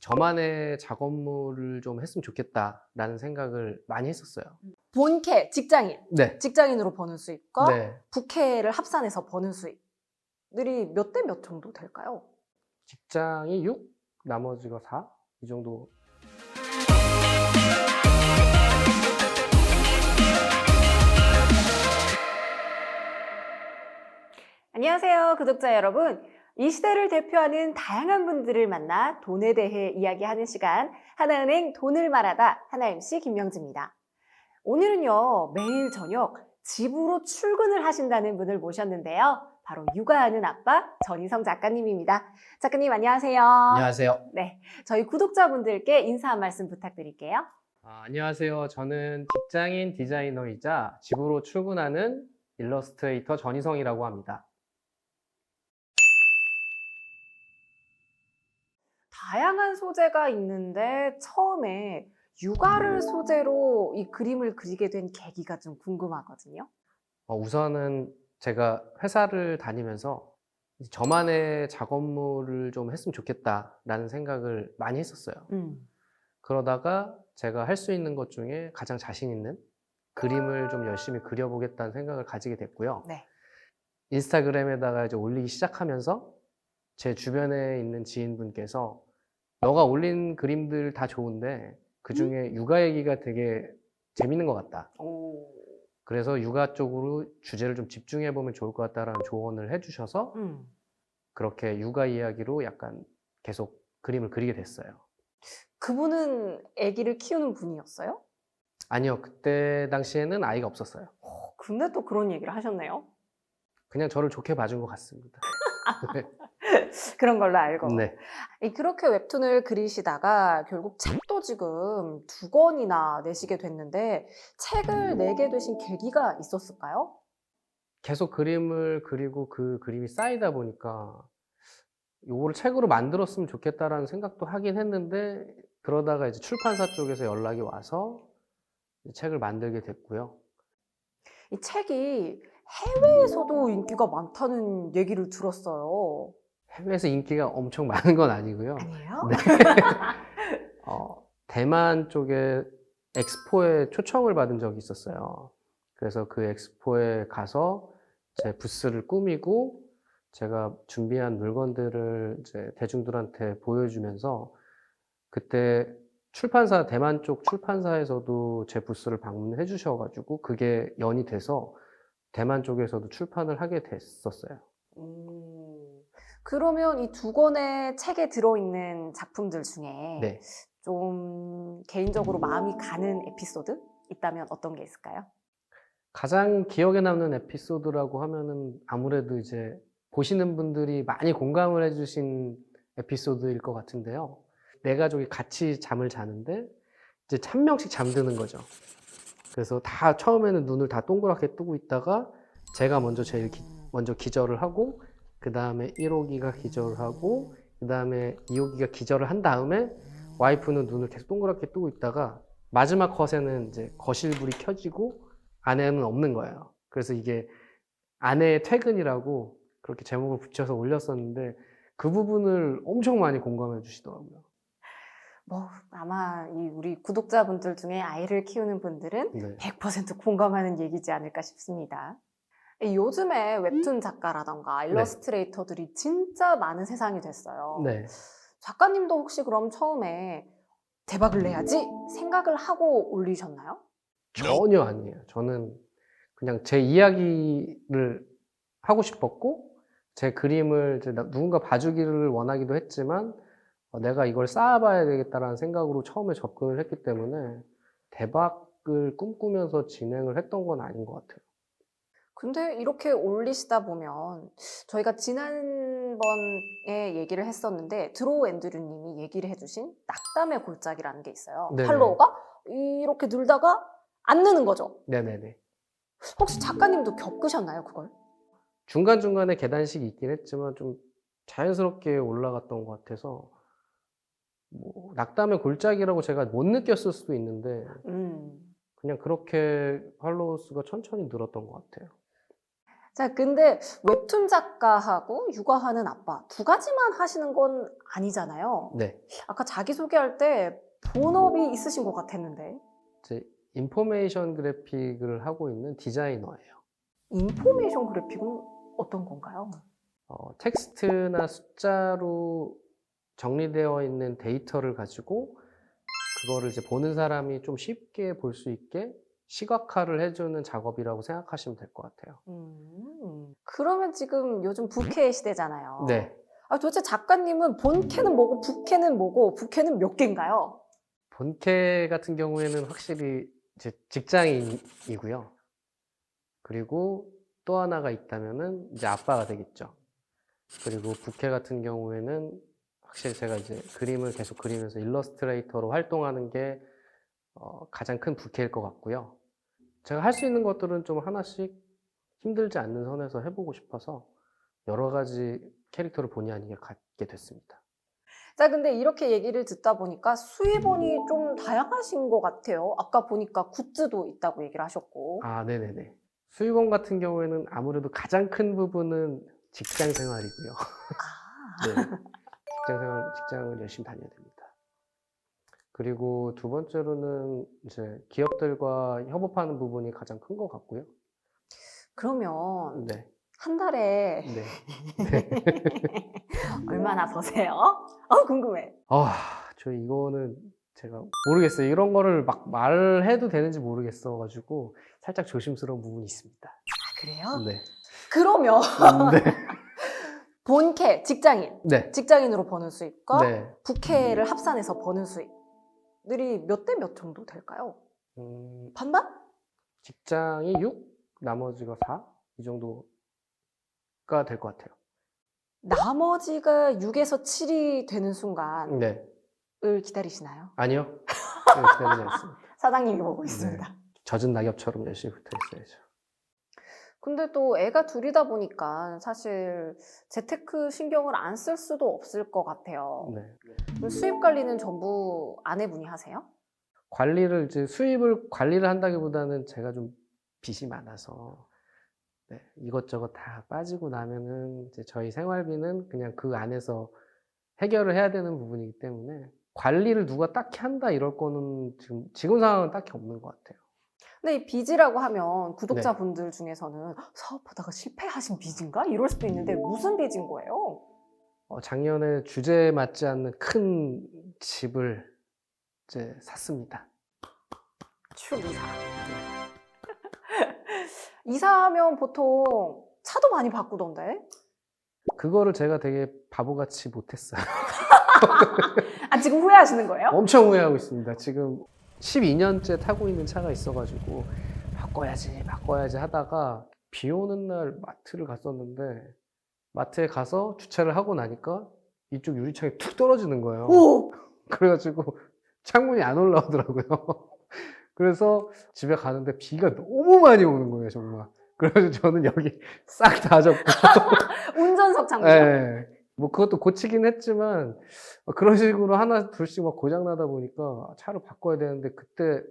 저만의 작업물을 좀 했으면 좋겠다라는 생각을 많이 했었어요. 본캐, 직장인. 네. 직장인으로 버는 수입과 네. 부캐를 합산해서 버는 수입들이 몇 대 몇 정도 될까요? 직장이 6, 나머지가 4? 이 정도. 안녕하세요, 구독자 여러분. 이 시대를 대표하는 다양한 분들을 만나 돈에 대해 이야기하는 시간, 하나은행 돈을 말하다 하나 MC 김명지입니다. 오늘은요, 매일 저녁 집으로 출근을 하신다는 분을 모셨는데요. 바로 육아하는 아빠 전희성 작가님입니다. 작가님 안녕하세요. 안녕하세요. 네, 저희 구독자분들께 인사 한 말씀 부탁드릴게요. 안녕하세요. 저는 직장인 디자이너이자 집으로 출근하는 일러스트레이터 전희성이라고 합니다. 다양한 소재가 있는데 처음에 육아를 소재로 이 그림을 그리게 된 계기가 좀 궁금하거든요. 우선은 제가 회사를 다니면서 저만의 작업물을 좀 했으면 좋겠다라는 생각을 많이 했었어요. 그러다가 제가 할 수 있는 것 중에 가장 자신 있는 그림을 좀 열심히 그려보겠다는 생각을 가지게 됐고요. 네. 인스타그램에다가 이제 올리기 시작하면서 제 주변에 있는 지인분께서 너가 올린 그림들 다 좋은데 그 중에 육아 얘기가 되게 재밌는 것 같다. 오. 그래서 육아 쪽으로 주제를 좀 집중해보면 좋을 것 같다라는 조언을 해주셔서 그렇게 육아 이야기로 약간 계속 그림을 그리게 됐어요. 그분은 아기를 키우는 분이었어요? 아니요, 그때 당시에는 아이가 없었어요. 근데 또 그런 얘기를 하셨네요. 그냥 저를 좋게 봐준 것 같습니다. 그런 걸로 알고. 네. 그렇게 웹툰을 그리시다가 결국 책도 지금 2권이나 내시게 됐는데 책을 내게 되신 계기가 있었을까요? 계속 그림을 그리고 그 그림이 쌓이다 보니까 요거를 책으로 만들었으면 좋겠다라는 생각도 하긴 했는데 그러다가 이제 출판사 쪽에서 연락이 와서 책을 만들게 됐고요. 이 책이 해외에서도 인기가 많다는 얘기를 들었어요. 해외에서 인기가 엄청 많은 건 아니고요. 아니에요? 네. 대만 쪽에 엑스포에 초청을 받은 적이 있었어요. 그래서 그 엑스포에 가서 제 부스를 꾸미고 제가 준비한 물건들을 이제 대중들한테 보여주면서 그때 출판사, 대만 쪽 출판사에서도 제 부스를 방문해 주셔가지고 그게 연이 돼서 대만 쪽에서도 출판을 하게 됐었어요. 그러면 이 2권의 책에 들어있는 작품들 중에 네. 좀 개인적으로 마음이 가는 에피소드 있다면 어떤 게 있을까요? 가장 기억에 남는 에피소드라고 하면은 아무래도 이제 보시는 분들이 많이 공감을 해주신 에피소드일 것 같은데요. 네 가족이 같이 잠을 자는데 이제 1000명씩 잠드는 거죠. 그래서 다 처음에는 눈을 다 동그랗게 뜨고 있다가 제가 먼저 먼저 기절을 하고 그 다음에 1호기가 기절을 하고 그 다음에 2호기가 기절을 한 다음에 와이프는 눈을 계속 동그랗게 뜨고 있다가 마지막 컷에는 이제 거실불이 켜지고 아내는 없는 거예요. 그래서 이게 아내의 퇴근이라고 그렇게 제목을 붙여서 올렸었는데 그 부분을 엄청 많이 공감해 주시더라고요. 아마 우리 구독자분들 중에 아이를 키우는 분들은 네. 100% 공감하는 얘기지 않을까 싶습니다. 요즘에 웹툰 작가라던가 일러스트레이터들이 진짜 많은 세상이 됐어요. 네. 작가님도 혹시 그럼 처음에 대박을 내야지 생각을 하고 올리셨나요? 전혀 아니에요. 저는 그냥 제 이야기를 하고 싶었고 제 그림을 이제 누군가 봐주기를 원하기도 했지만 내가 이걸 쌓아봐야 되겠다라는 생각으로 처음에 접근을 했기 때문에 대박을 꿈꾸면서 진행을 했던 건 아닌 것 같아요. 근데 이렇게 올리시다 보면 저희가 지난번에 얘기를 했었는데 드로우 앤드류님이 얘기를 해주신 낙담의 골짜기라는 게 있어요. 네네. 팔로워가 이렇게 늘다가 안 느는 거죠. 네네네. 혹시 작가님도 겪으셨나요, 그걸? 중간중간에 계단식이 있긴 했지만 좀 자연스럽게 올라갔던 것 같아서 뭐 낙담의 골짜기라고 제가 못 느꼈을 수도 있는데 그냥 그렇게 팔로워 수가 천천히 늘었던 것 같아요. 자, 근데 웹툰 작가하고 육아하는 아빠 두 가지만 하시는 건 아니잖아요. 네. 아까 자기소개할 때 본업이 있으신 것 같았는데. 제 인포메이션 그래픽을 하고 있는 디자이너예요. 인포메이션 그래픽은 어떤 건가요? 텍스트나 숫자로 정리되어 있는 데이터를 가지고 그거를 이제 보는 사람이 좀 쉽게 볼 수 있게 시각화를 해주는 작업이라고 생각하시면 될 것 같아요. 그러면 지금 요즘 부캐 시대잖아요. 네. 도대체 작가님은 본캐는 뭐고 부캐는 뭐고 부캐는 몇 개인가요? 본캐 같은 경우에는 확실히 이제 직장인이고요. 그리고 또 하나가 있다면은 이제 아빠가 되겠죠. 그리고 부캐 같은 경우에는 확실히 제가 이제 그림을 계속 그리면서 일러스트레이터로 활동하는 게 가장 큰 부캐일 것 같고요. 제가 할 수 있는 것들은 좀 하나씩 힘들지 않는 선에서 해보고 싶어서 여러 가지 캐릭터를 본의 아니게 갖게 됐습니다. 자, 근데 이렇게 얘기를 듣다 보니까 수입원이 좀 다양하신 것 같아요. 아까 보니까 굿즈도 있다고 얘기를 하셨고. 아, 네네네. 수익원 같은 경우에는 아무래도 가장 큰 부분은 직장 생활이고요. 네. 직장을 열심히 다녀야 됩니다. 그리고 두 번째로는 이제 기업들과 협업하는 부분이 가장 큰 것 같고요. 그러면 네. 한 달에 네. 얼마나 버세요? 궁금해. 저 이거는 제가 모르겠어요. 이런 거를 막 말해도 되는지 모르겠어가지고 살짝 조심스러운 부분이 있습니다. 그래요? 네. 그러면 네. 본캐, 직장인, 네. 직장인으로 버는 수입과 네. 부캐를 합산해서 버는 수입들이 몇 대 몇 정도 될까요? 반반? 직장이 6, 나머지가 4? 이 정도가 될 것 같아요. 나머지가 6에서 7이 되는 순간을 네. 기다리시나요? 아니요. 네, 기다리지 않습니다. 사장님이 보고 네. 있습니다. 젖은 낙엽처럼 열심히 붙어 있어야죠. 근데 또 애가 둘이다 보니까 사실 재테크 신경을 안 쓸 수도 없을 것 같아요. 네. 그럼 수입 관리는 전부 아내분이 하세요? 수입을 관리를 한다기보다는 제가 좀 빚이 많아서, 네, 이것저것 다 빠지고 나면은 이제 저희 생활비는 그냥 그 안에서 해결을 해야 되는 부분이기 때문에 관리를 누가 딱히 한다 이럴 거는 지금 상황은 딱히 없는 것 같아요. 근데 이 빚이라고 하면 구독자분들 중에서는 사업하다가 실패하신 빚인가? 이럴 수도 있는데 무슨 빚인 거예요? 작년에 주제에 맞지 않는 큰 집을 이제 샀습니다. 축 이사. 이사하면 보통 차도 많이 바꾸던데? 그거를 제가 되게 바보같이 못했어요. 지금 후회하시는 거예요? 엄청 후회하고 있습니다. 지금 12년째 타고 있는 차가 있어가지고 바꿔야지 하다가 비 오는 날 마트를 갔었는데 마트에 가서 주차를 하고 나니까 이쪽 유리창이 툭 떨어지는 거예요. 오! 그래가지고 창문이 안 올라오더라고요. 그래서 집에 가는데 비가 너무 많이 오는 거예요, 정말. 그래서 저는 여기 싹 다 접고. 운전석 장비. 네. 뭐 그것도 고치긴 했지만 그런 식으로 하나 둘씩 막 고장 나다 보니까 차를 바꿔야 되는데 그때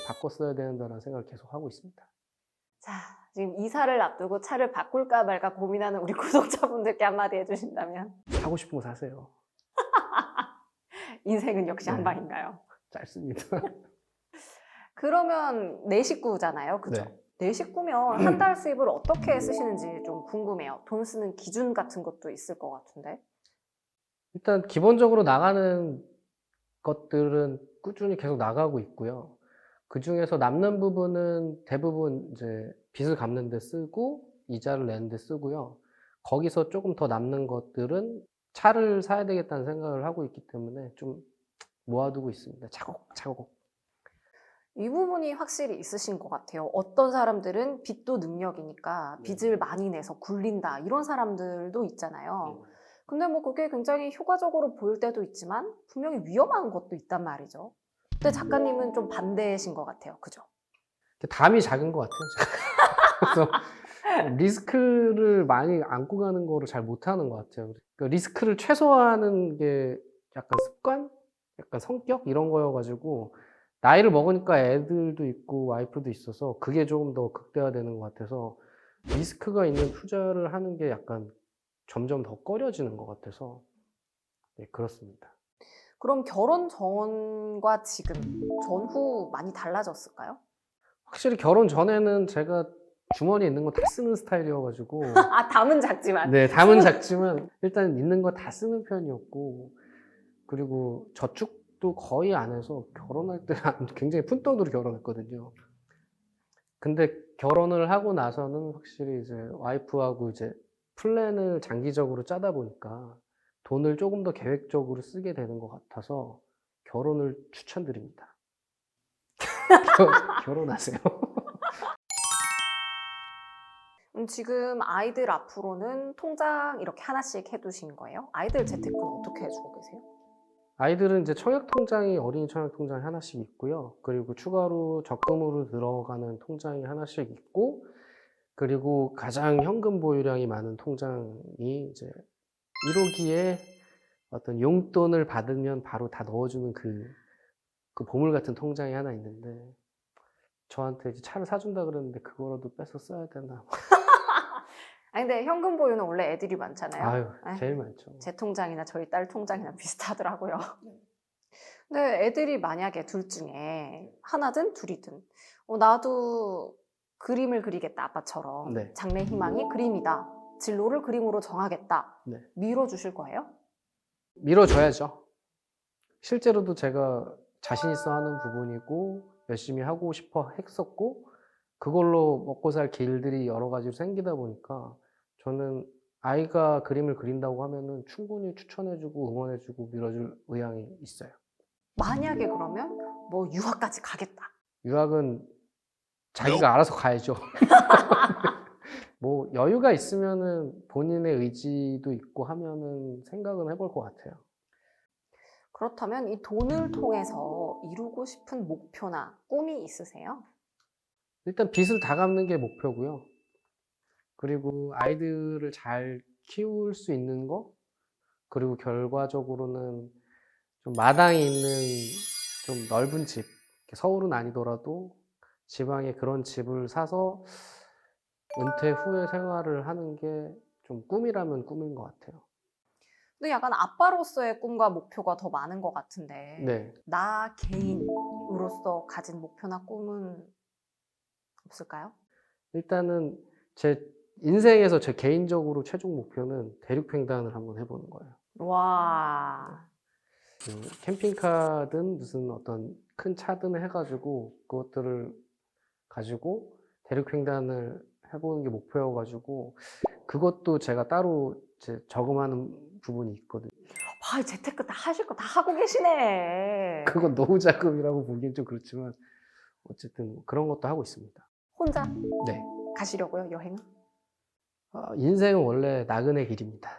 바꿨어야 되는다라는 생각을 계속 하고 있습니다. 자, 지금 이사를 앞두고 차를 바꿀까 말까 고민하는 우리 구독자분들께 한마디 해주신다면? 사고 싶은 거 사세요. 인생은 역시 한 네. 방인가요? 짧습니다. 그러면 네 식구잖아요, 그죠? 네. 네 식구면 한 달 수입을 어떻게 쓰시는지 좀 궁금해요. 돈 쓰는 기준 같은 것도 있을 것 같은데. 일단 기본적으로 나가는 것들은 꾸준히 계속 나가고 있고요. 그 중에서 남는 부분은 대부분 이제 빚을 갚는 데 쓰고 이자를 내는 데 쓰고요. 거기서 조금 더 남는 것들은 차를 사야 되겠다는 생각을 하고 있기 때문에 좀 모아두고 있습니다. 차곡차곡. 이 부분이 확실히 있으신 것 같아요. 어떤 사람들은 빚도 능력이니까 빚을 많이 내서 굴린다 이런 사람들도 있잖아요. 근데 뭐 그게 굉장히 효과적으로 보일 때도 있지만 분명히 위험한 것도 있단 말이죠. 근데 작가님은 좀 반대신 것 같아요. 그죠? 담이 작은 것 같아요. 그래서 리스크를 많이 안고 가는 거를 잘 못하는 것 같아요. 그러니까 리스크를 최소화하는 게 약간 습관? 약간 성격? 이런 거여가지고 나이를 먹으니까 애들도 있고 와이프도 있어서 그게 조금 더 극대화되는 것 같아서 리스크가 있는 투자를 하는 게 약간 점점 더 꺼려지는 것 같아서 네, 그렇습니다. 그럼 결혼 전과 지금, 전후 많이 달라졌을까요? 확실히 결혼 전에는 제가 주머니에 있는 거 다 쓰는 스타일이어가지고 아, 담은 작지만. 네, 담은 작지만 일단 있는 거 다 쓰는 편이었고 그리고 저축도 거의 안 해서 결혼할 때 굉장히 푼돈으로 결혼했거든요. 근데 결혼을 하고 나서는 확실히 이제 와이프하고 이제 플랜을 장기적으로 짜다 보니까 돈을 조금 더 계획적으로 쓰게 되는 것 같아서 결혼을 추천드립니다. 결혼하세요. 지금 아이들 앞으로는 통장 이렇게 하나씩 해두신 거예요? 아이들 재테크는 어떻게 해주고 계세요? 아이들은 이제 청약통장이 어린이 청약통장이 하나씩 있고요. 그리고 추가로 적금으로 들어가는 통장이 하나씩 있고, 그리고 가장 현금 보유량이 많은 통장이 이제 1호기에 어떤 용돈을 받으면 바로 다 넣어주는 그 보물 같은 통장이 하나 있는데, 저한테 이제 차를 사준다 그러는데 그거라도 뺏어 써야 되나. 아니, 근데 현금 보유는 원래 애들이 많잖아요. 아유, 아유, 제일 많죠. 제 통장이나 저희 딸 통장이랑 비슷하더라고요. 근데 애들이 만약에 둘 중에 하나든 둘이든 나도 그림을 그리겠다 아빠처럼 네. 장래 희망이 그림이다. 진로를 그림으로 정하겠다. 네. 밀어주실 거예요? 밀어줘야죠. 실제로도 제가 자신 있어 하는 부분이고 열심히 하고 싶어 했었고 그걸로 먹고 살 길들이 여러 가지로 생기다 보니까 저는 아이가 그림을 그린다고 하면은 충분히 추천해주고 응원해주고 밀어줄 의향이 있어요. 만약에 그러면 뭐 유학까지 가겠다. 유학은 자기가 알아서 가야죠. 뭐 여유가 있으면은 본인의 의지도 있고 하면은 생각은 해볼 것 같아요. 그렇다면 이 돈을 통해서 이루고 싶은 목표나 꿈이 있으세요? 일단 빚을 다 갚는 게 목표고요. 그리고 아이들을 잘 키울 수 있는 거, 그리고 결과적으로는 좀 마당이 있는 좀 넓은 집, 서울은 아니더라도 지방에 그런 집을 사서 은퇴 후에 생활을 하는 게 좀 꿈이라면 꿈인 것 같아요. 근데 약간 아빠로서의 꿈과 목표가 더 많은 것 같은데 네. 나 개인으로서 가진 목표나 꿈은 없을까요? 일단은 제 인생에서 제 개인적으로 최종 목표는 대륙횡단을 한번 해보는 거예요. 와, 캠핑카든 무슨 어떤 큰 차든 해가지고 그것들을 가지고 대륙횡단을 해보는 게 목표여가지고 그것도 제가 따로 이제 저금하는 부분이 있거든요. 와, 재테크 다 하실 거 다 하고 계시네. 그건 노후 자금이라고 보기엔 좀 그렇지만 어쨌든 그런 것도 하고 있습니다. 혼자 네. 가시려고요, 여행은? 인생은 원래 나그네 길입니다.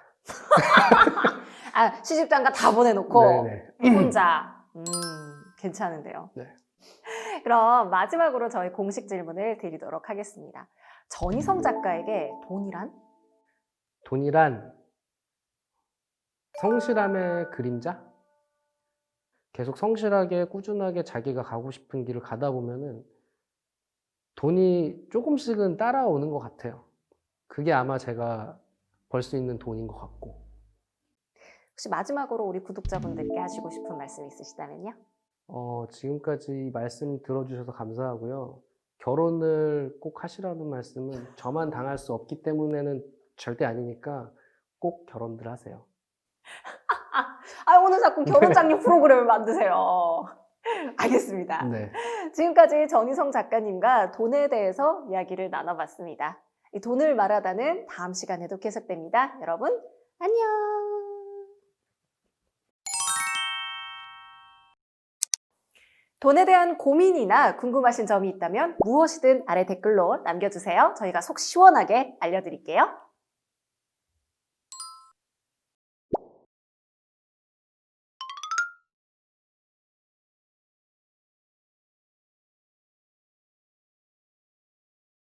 아, 시집장가 다 보내놓고 네네. 혼자. 괜찮은데요. 네. 그럼 마지막으로 저희 공식 질문을 드리도록 하겠습니다. 전희성 작가에게 돈이란? 돈이란 성실함의 그림자? 계속 성실하게 꾸준하게 자기가 가고 싶은 길을 가다 보면은 돈이 조금씩은 따라오는 것 같아요. 그게 아마 제가 벌 수 있는 돈인 것 같고. 혹시 마지막으로 우리 구독자분들께 하시고 싶은 말씀 있으시다면요? 지금까지 말씀 들어주셔서 감사하고요. 결혼을 꼭 하시라는 말씀은 저만 당할 수 없기 때문에는 절대 아니니까 꼭 결혼들 하세요. 아, 오늘 자꾸 결혼장려 프로그램을 만드세요. 알겠습니다. 네. 지금까지 전희성 작가님과 돈에 대해서 이야기를 나눠봤습니다. 이 돈을 말하다는 다음 시간에도 계속됩니다. 여러분, 안녕! 돈에 대한 고민이나 궁금하신 점이 있다면 무엇이든 아래 댓글로 남겨주세요. 저희가 속 시원하게 알려드릴게요.